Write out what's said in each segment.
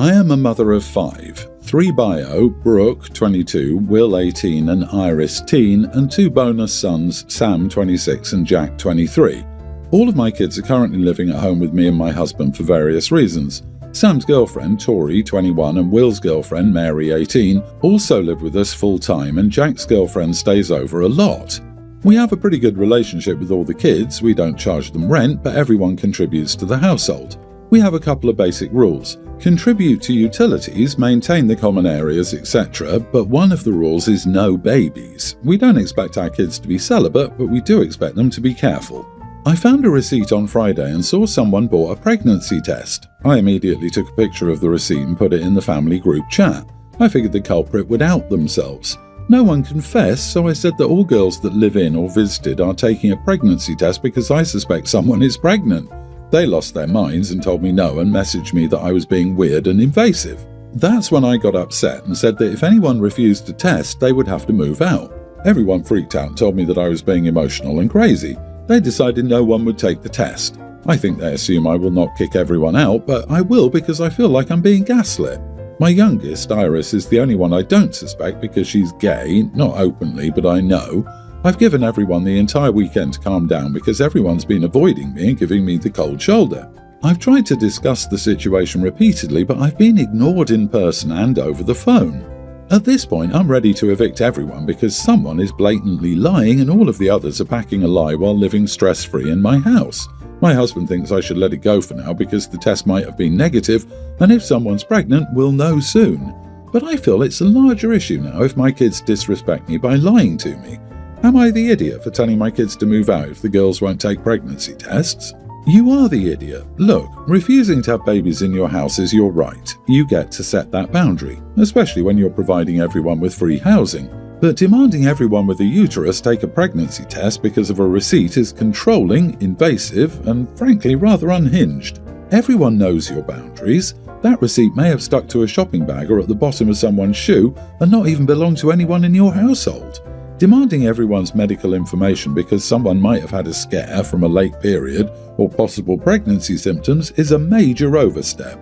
I am a mother of 5, 3 bio, Brooke, 22, Will, 18, and Iris, teen, and 2 bonus sons, Sam, 26, and Jack, 23. All of my kids are currently living at home with me and my husband for various reasons. Sam's girlfriend, Tori, 21, and Will's girlfriend, Mary, 18, also live with us full-time, and Jack's girlfriend stays over a lot. We have a pretty good relationship with all the kids. We don't charge them rent, but everyone contributes to the household. We have a couple of basic rules. Contribute to utilities, maintain the common areas, etc., but one of the rules is no babies. We don't expect our kids to be celibate, but we do expect them to be careful. I found a receipt on Friday and saw someone bought a pregnancy test. I immediately took a picture of the receipt and put it in the family group chat. I figured the culprit would out themselves. No one confessed, so I said that all girls that live in or visited are taking a pregnancy test because I suspect someone is pregnant. They lost their minds and told me no and messaged me that I was being weird and invasive. That's when I got upset and said that if anyone refused to test, they would have to move out. Everyone freaked out and told me that I was being emotional and crazy. They decided no one would take the test. I think they assume I will not kick everyone out, but I will because I feel like I'm being gaslit. My youngest, Iris, is the only one I don't suspect because she's gay, not openly, but I know. I've given everyone the entire weekend to calm down because everyone's been avoiding me and giving me the cold shoulder. I've tried to discuss the situation repeatedly, but I've been ignored in person and over the phone. At this point, I'm ready to evict everyone because someone is blatantly lying and all of the others are packing a lie while living stress-free in my house. My husband thinks I should let it go for now because the test might have been negative, and if someone's pregnant, we'll know soon. But I feel it's a larger issue now if my kids disrespect me by lying to me. Am I the idiot for telling my kids to move out if the girls won't take pregnancy tests? You are the idiot. Look, refusing to have babies in your house is your right. You get to set that boundary, especially when you're providing everyone with free housing. But demanding everyone with a uterus take a pregnancy test because of a receipt is controlling, invasive, and frankly rather unhinged. Everyone knows your boundaries. That receipt may have stuck to a shopping bag or at the bottom of someone's shoe and not even belong to anyone in your household. Demanding everyone's medical information because someone might have had a scare from a late period or possible pregnancy symptoms is a major overstep.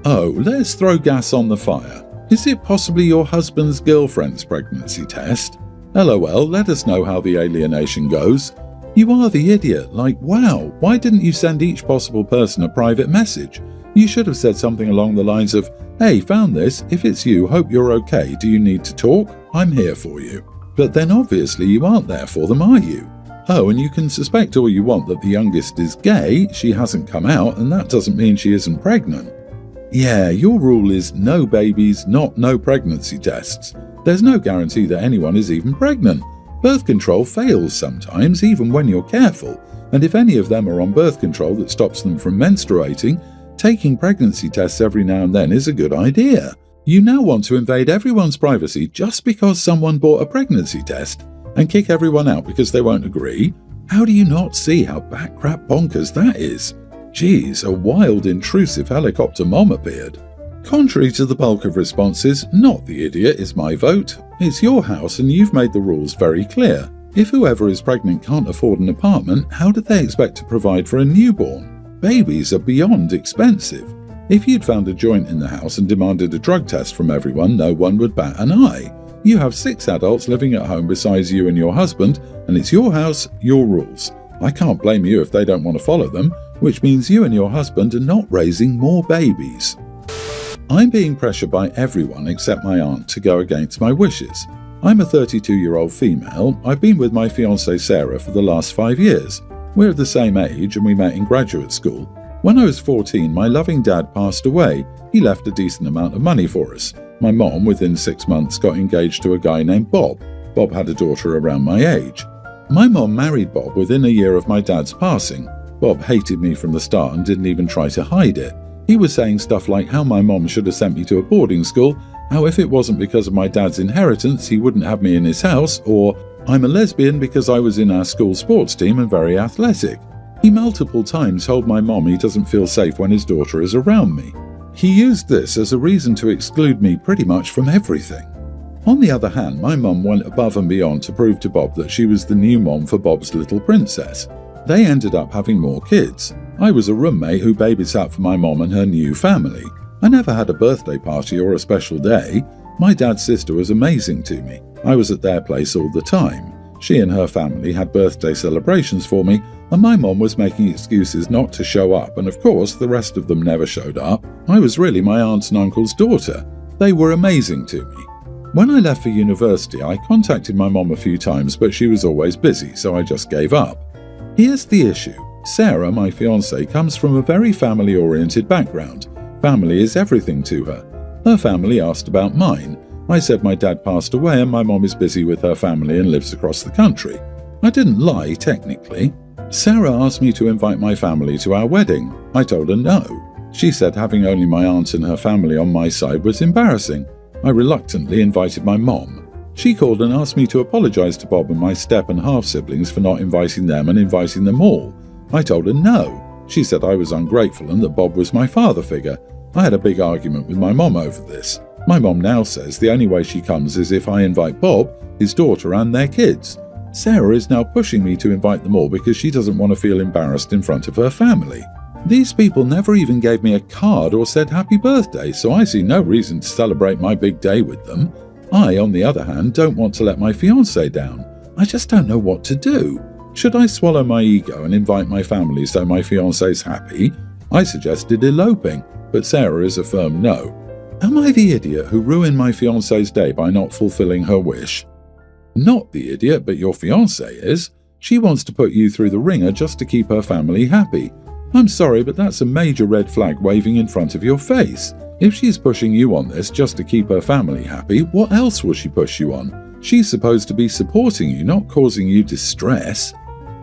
Oh, let's throw gas on the fire. Is it possibly your husband's girlfriend's pregnancy test? LOL, let us know how the alienation goes. You are the idiot, like wow, why didn't you send each possible person a private message? You should have said something along the lines of, hey, found this, if it's you, hope you're okay, do you need to talk? I'm here for you. But then obviously you aren't there for them, are you? Oh, and you can suspect all you want that the youngest is gay, she hasn't come out, and that doesn't mean she isn't pregnant. Yeah, your rule is no babies, not no pregnancy tests. There's no guarantee that anyone is even pregnant. Birth control fails sometimes, even when you're careful, and if any of them are on birth control that stops them from menstruating, taking pregnancy tests every now and then is a good idea. You now want to invade everyone's privacy just because someone bought a pregnancy test and kick everyone out because they won't agree? How do you not see how backcrap bonkers that is? Geez, a wild, intrusive helicopter mom appeared. Contrary to the bulk of responses, not the idiot is my vote. It's your house and you've made the rules very clear. If whoever is pregnant can't afford an apartment, how do they expect to provide for a newborn? Babies are beyond expensive. If you'd found a joint in the house and demanded a drug test from everyone, no one would bat an eye. You have 6 adults living at home besides you and your husband, and it's your house, your rules. I can't blame you if they don't want to follow them, which means you and your husband are not raising more babies. I'm being pressured by everyone except my aunt to go against my wishes. I'm a 32-year-old female. I've been with my fiancée Sarah for the last 5 years. We're the same age and we met in graduate school. When I was 14, my loving dad passed away. He left a decent amount of money for us. My mom, within 6 months, got engaged to a guy named Bob. Bob had a daughter around my age. My mom married Bob within a year of my dad's passing. Bob hated me from the start and didn't even try to hide it. He was saying stuff like how my mom should have sent me to a boarding school, how if it wasn't because of my dad's inheritance, he wouldn't have me in his house, or I'm a lesbian because I was in our school sports team and very athletic. He multiple times told my mom he doesn't feel safe when his daughter is around me. He used this as a reason to exclude me pretty much from everything. On the other hand, my mum went above and beyond to prove to Bob that she was the new mom for Bob's little princess. They ended up having more kids. I was a roommate who babysat for my mom and her new family. I never had a birthday party or a special day. My dad's sister was amazing to me. I was at their place all the time. She and her family had birthday celebrations for me, and my mom was making excuses not to show up, and of course the rest of them never showed up. I was really my aunt and uncle's daughter. They were amazing to me. When I left for university, I contacted my mom a few times, but she was always busy, so I just gave up. Here's the issue. Sarah, my fiancée, comes from a very family-oriented background. Family is everything to her. Her family asked about mine. I said my dad passed away and my mom is busy with her family and lives across the country. I didn't lie, technically. Sarah asked me to invite my family to our wedding. I told her no. She said having only my aunt and her family on my side was embarrassing. I reluctantly invited my mom. She called and asked me to apologize to Bob and my step and half-siblings for not inviting them and inviting them all. I told her no. She said I was ungrateful and that Bob was my father figure. I had a big argument with my mom over this. My mom now says the only way she comes is if I invite Bob, his daughter and their kids. Sarah is now pushing me to invite them all because she doesn't want to feel embarrassed in front of her family. These people never even gave me a card or said happy birthday, so I see no reason to celebrate my big day with them. I, on the other hand, don't want to let my fiancé down. I just don't know what to do. Should I swallow my ego and invite my family so my fiancé's happy? I suggested eloping, but Sarah is a firm no. Am I the idiot who ruined my fiancé's day by not fulfilling her wish? Not the idiot, but your fiancée is. She wants to put you through the ringer just to keep her family happy. I'm sorry, but that's a major red flag waving in front of your face. If she's pushing you on this just to keep her family happy, what else will she push you on? She's supposed to be supporting you, not causing you distress.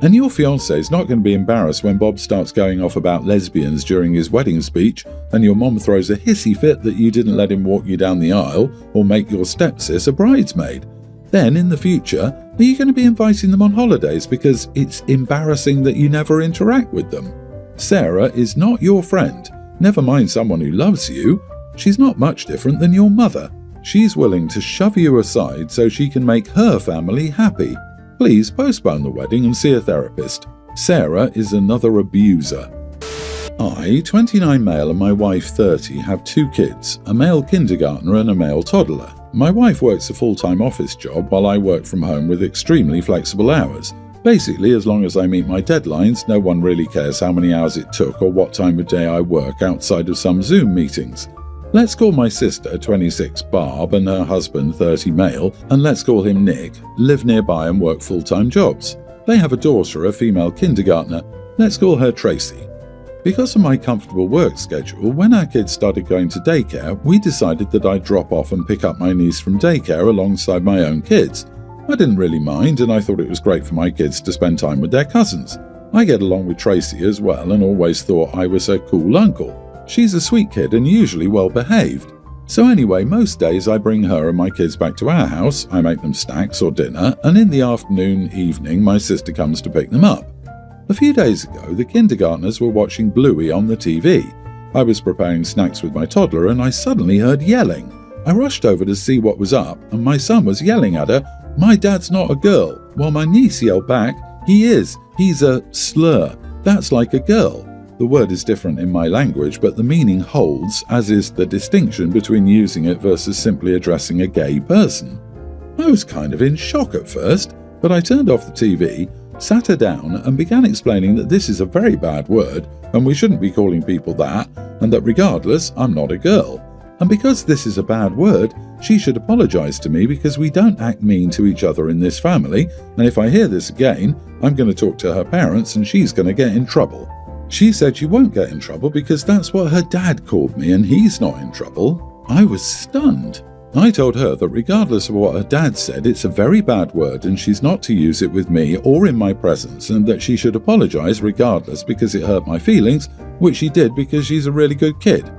And your fiancé is not going to be embarrassed when Bob starts going off about lesbians during his wedding speech and your mom throws a hissy fit that you didn't let him walk you down the aisle or make your stepsis a bridesmaid. Then, in the future, are you going to be inviting them on holidays because it's embarrassing that you never interact with them? Sarah is not your friend. Never mind someone who loves you. She's not much different than your mother. She's willing to shove you aside so she can make her family happy. Please postpone the wedding and see a therapist. Sarah is another abuser. I, 29 male, and my wife, 30, have 2 kids, a male kindergartner and a male toddler. My wife works a full-time office job while I work from home with extremely flexible hours. Basically, as long as I meet my deadlines, no one really cares how many hours it took or what time of day I work outside of some Zoom meetings. Let's call my sister, 26, Barb, and her husband, 30, male, and let's call him Nick, live nearby and work full-time jobs. They have a daughter, a female kindergartner. Let's call her Tracy. Because of my comfortable work schedule, when our kids started going to daycare, we decided that I'd drop off and pick up my niece from daycare alongside my own kids. I didn't really mind, and I thought it was great for my kids to spend time with their cousins. I get along with Tracy as well and always thought I was a cool uncle. She's a sweet kid and usually well behaved. So anyway, most days I bring her and my kids back to our house, I make them snacks or dinner, and in the afternoon, evening, my sister comes to pick them up. A few days ago, the kindergartners were watching Bluey on the TV. I was preparing snacks with my toddler and I suddenly heard yelling. I rushed over to see what was up, and my son was yelling at her, "My dad's not a girl," while my niece yelled back, "He is. He's a slur. That's like a girl." The word is different in my language, but the meaning holds, as is the distinction between using it versus simply addressing a gay person. I was kind of in shock at first, but I turned off the TV, sat her down and began explaining that this is a very bad word and we shouldn't be calling people that, and that regardless, I'm not a girl. And because this is a bad word, she should apologize to me because we don't act mean to each other in this family, and if I hear this again, I'm going to talk to her parents and she's going to get in trouble. She said she won't get in trouble because that's what her dad called me and he's not in trouble. I was stunned. I told her that regardless of what her dad said, it's a very bad word and she's not to use it with me or in my presence, and that she should apologize regardless because it hurt my feelings, which she did because she's a really good kid.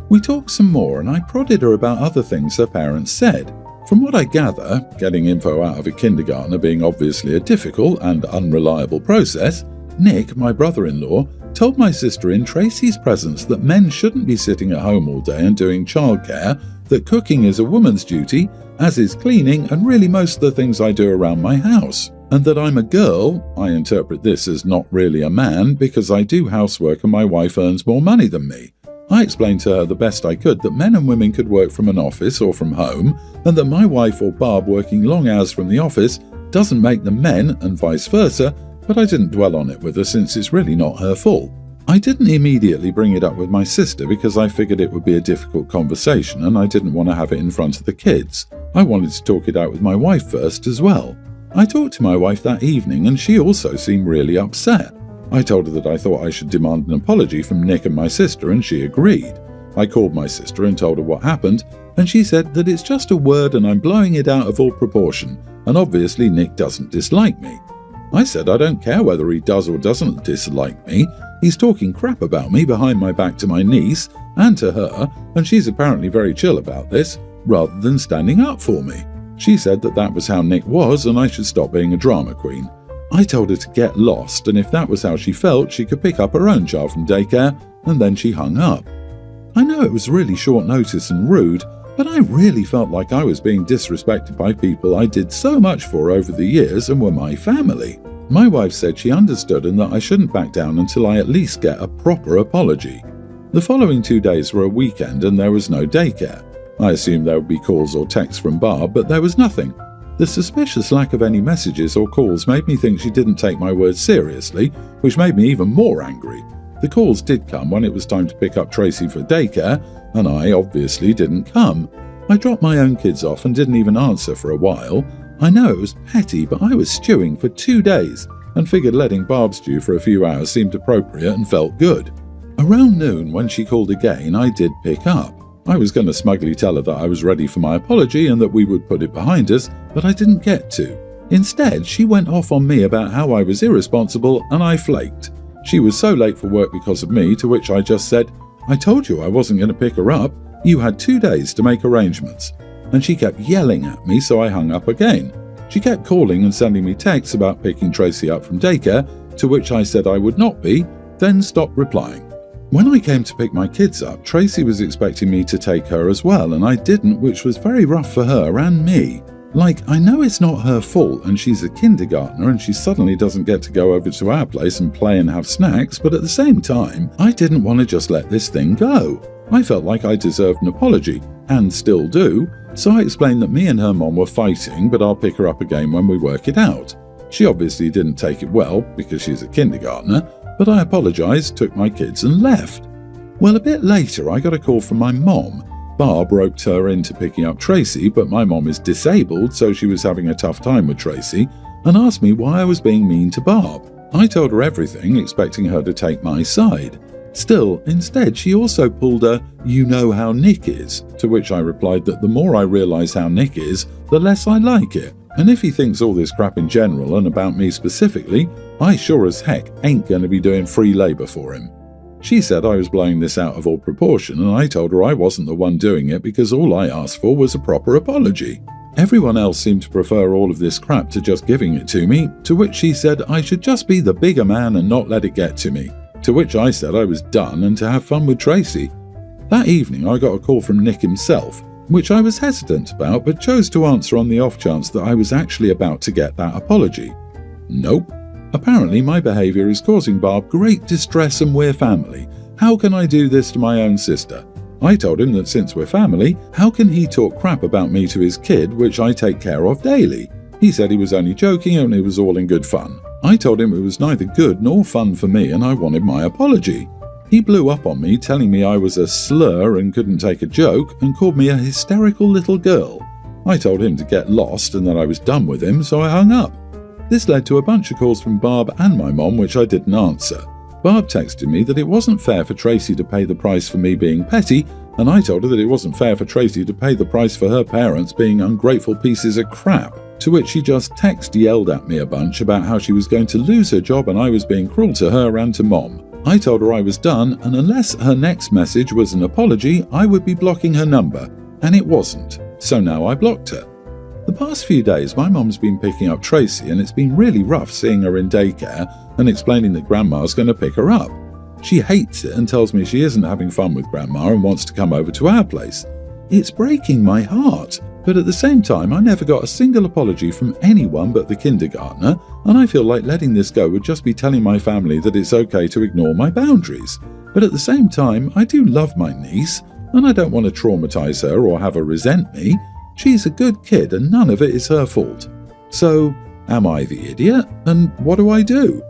We talked some more and I prodded her about other things her parents said. From what I gather, getting info out of a kindergartner being obviously a difficult and unreliable process, Nick, my brother-in-law, told my sister in Tracy's presence that men shouldn't be sitting at home all day and doing childcare, that cooking is a woman's duty, as is cleaning and really most of the things I do around my house, and that I'm a girl. I interpret this as not really a man because I do housework and my wife earns more money than me. I explained to her the best I could that men and women could work from an office or from home, and that my wife or Barb working long hours from the office doesn't make them men and vice versa, but I didn't dwell on it with her since it's really not her fault. I didn't immediately bring it up with my sister because I figured it would be a difficult conversation and I didn't want to have it in front of the kids. I wanted to talk it out with my wife first as well. I talked to my wife that evening and she also seemed really upset. I told her that I thought I should demand an apology from Nick and my sister and she agreed. I called my sister and told her what happened and she said that it's just a word and I'm blowing it out of all proportion and obviously Nick doesn't dislike me. I said I don't care whether he does or doesn't dislike me. He's talking crap about me behind my back to my niece and to her, and she's apparently very chill about this, rather than standing up for me. She said that that was how Nick was and I should stop being a drama queen. I told her to get lost, and if that was how she felt, she could pick up her own child from daycare, and then she hung up. I know it was really short notice and rude, but I really felt like I was being disrespected by people I did so much for over the years and were my family. My wife said she understood and that I shouldn't back down until I at least get a proper apology. The following 2 days were a weekend and there was no daycare. I assumed there would be calls or texts from Barb, but there was nothing. The suspicious lack of any messages or calls made me think she didn't take my words seriously, which made me even more angry. The calls did come when it was time to pick up Tracy for daycare, and I obviously didn't come. I dropped my own kids off and didn't even answer for a while. I know it was petty, but I was stewing for 2 days and figured letting Barb stew for a few hours seemed appropriate and felt good. Around noon, when she called again, I did pick up. I was going to smugly tell her that I was ready for my apology and that we would put it behind us, but I didn't get to. Instead, she went off on me about how I was irresponsible and I flaked. She was so late for work because of me, to which I just said, "I told you I wasn't going to pick her up. You had 2 days to make arrangements." And she kept yelling at me, so I hung up again. She kept calling and sending me texts about picking Tracy up from daycare, to which I said I would not be, then stopped replying. When I came to pick my kids up, Tracy was expecting me to take her as well, and I didn't, which was very rough for her and me. Like, I know it's not her fault and she's a kindergartner and she suddenly doesn't get to go over to our place and play and have snacks, but at the same time, I didn't want to just let this thing go. I felt like I deserved an apology, and still do, so I explained that me and her mom were fighting, but I'll pick her up again when we work it out. She obviously didn't take it well, because she's a kindergartner, but I apologized, took my kids and left. Well, a bit later I got a call from my mom. Barb roped her into picking up Tracy, but my mom is disabled, so she was having a tough time with Tracy, and asked me why I was being mean to Barb. I told her everything, expecting her to take my side. Still, instead, she also pulled a "you know how Nick is," to which I replied that the more I realise how Nick is, the less I like it. And if he thinks all this crap in general and about me specifically, I sure as heck ain't going to be doing free labour for him. She said I was blowing this out of all proportion, and I told her I wasn't the one doing it because all I asked for was a proper apology. Everyone else seemed to prefer all of this crap to just giving it to me, to which she said I should just be the bigger man and not let it get to me. To which I said I was done and to have fun with Tracy. That evening I got a call from Nick himself, which I was hesitant about but chose to answer on the off chance that I was actually about to get that apology. Nope. Apparently my behaviour is causing Barb great distress and we're family. How can I do this to my own sister? I told him that since we're family, how can he talk crap about me to his kid, which I take care of daily? He said he was only joking and it was all in good fun. I told him it was neither good nor fun for me and I wanted my apology. He blew up on me, telling me I was a slur and couldn't take a joke, and called me a hysterical little girl. I told him to get lost and that I was done with him, so I hung up. This led to a bunch of calls from Barb and my mom, which I didn't answer. Barb texted me that it wasn't fair for Tracy to pay the price for me being petty, and I told her that it wasn't fair for Tracy to pay the price for her parents being ungrateful pieces of crap. To which she just yelled at me a bunch about how she was going to lose her job and I was being cruel to her and to Mom. I told her I was done, and unless her next message was an apology, I would be blocking her number, and it wasn't, so now I blocked her. The past few days my mom's been picking up Tracy and it's been really rough seeing her in daycare and explaining that Grandma's going to pick her up. She hates it and tells me she isn't having fun with Grandma and wants to come over to our place. It's breaking my heart. But at the same time, I never got a single apology from anyone but the kindergartner, and I feel like letting this go would just be telling my family that it's okay to ignore my boundaries. But at the same time, I do love my niece, and I don't want to traumatize her or have her resent me. She's a good kid and none of it is her fault. So, am I the idiot? And what do I do?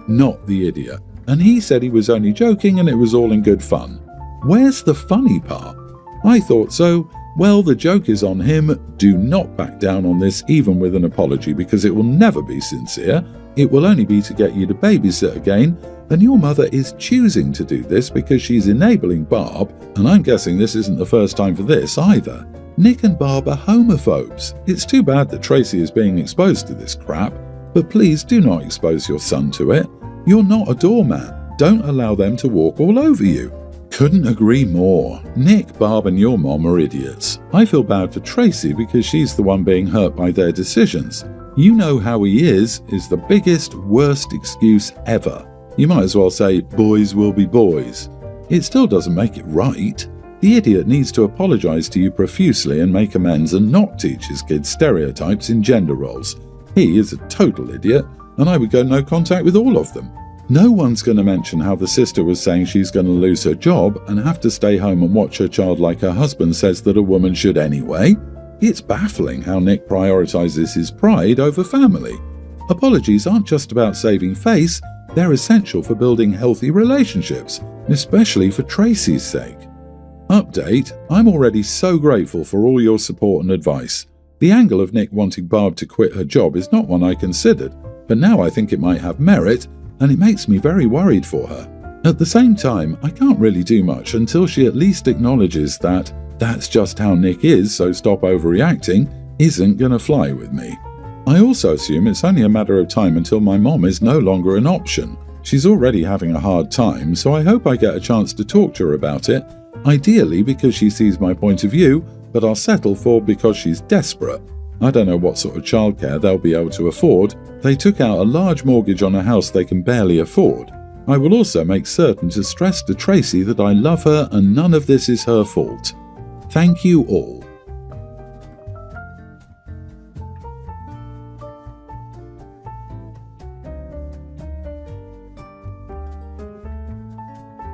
Not the idiot. And he said he was only joking and it was all in good fun. Where's the funny part? I thought so. Well, the joke is on him. Do not back down on this even with an apology, because it will never be sincere. It will only be to get you to babysit again, and your mother is choosing to do this because she's enabling Barb, and I'm guessing this isn't the first time for this either. Nick and Barb are homophobes. It's too bad that Tracy is being exposed to this crap, but please do not expose your son to it. You're not a doormat. Don't allow them to walk all over you. Couldn't agree more. Nick, Barb and your mom are idiots. I feel bad for Tracy because she's the one being hurt by their decisions. You know how he is the biggest, worst excuse ever. You might as well say, boys will be boys. It still doesn't make it right. The idiot needs to apologize to you profusely and make amends and not teach his kids stereotypes in gender roles. He is a total idiot, and I would go no contact with all of them. No one's going to mention how the sister was saying she's going to lose her job and have to stay home and watch her child like her husband says that a woman should anyway. It's baffling how Nick prioritizes his pride over family. Apologies aren't just about saving face, they're essential for building healthy relationships, especially for Tracy's sake. Update: I'm already so grateful for all your support and advice. The angle of Nick wanting Barb to quit her job is not one I considered, but now I think it might have merit, and it makes me very worried for her. At the same time, I can't really do much until she at least acknowledges that "that's just how Nick is, so stop overreacting" isn't gonna fly with me. I also assume it's only a matter of time until my mom is no longer an option. She's already having a hard time, so I hope I get a chance to talk to her about it, ideally because she sees my point of view, but I'll settle for because she's desperate. I don't know what sort of childcare they'll be able to afford. They took out a large mortgage on a house they can barely afford. I will also make certain to stress to Tracy that I love her and none of this is her fault. Thank you all.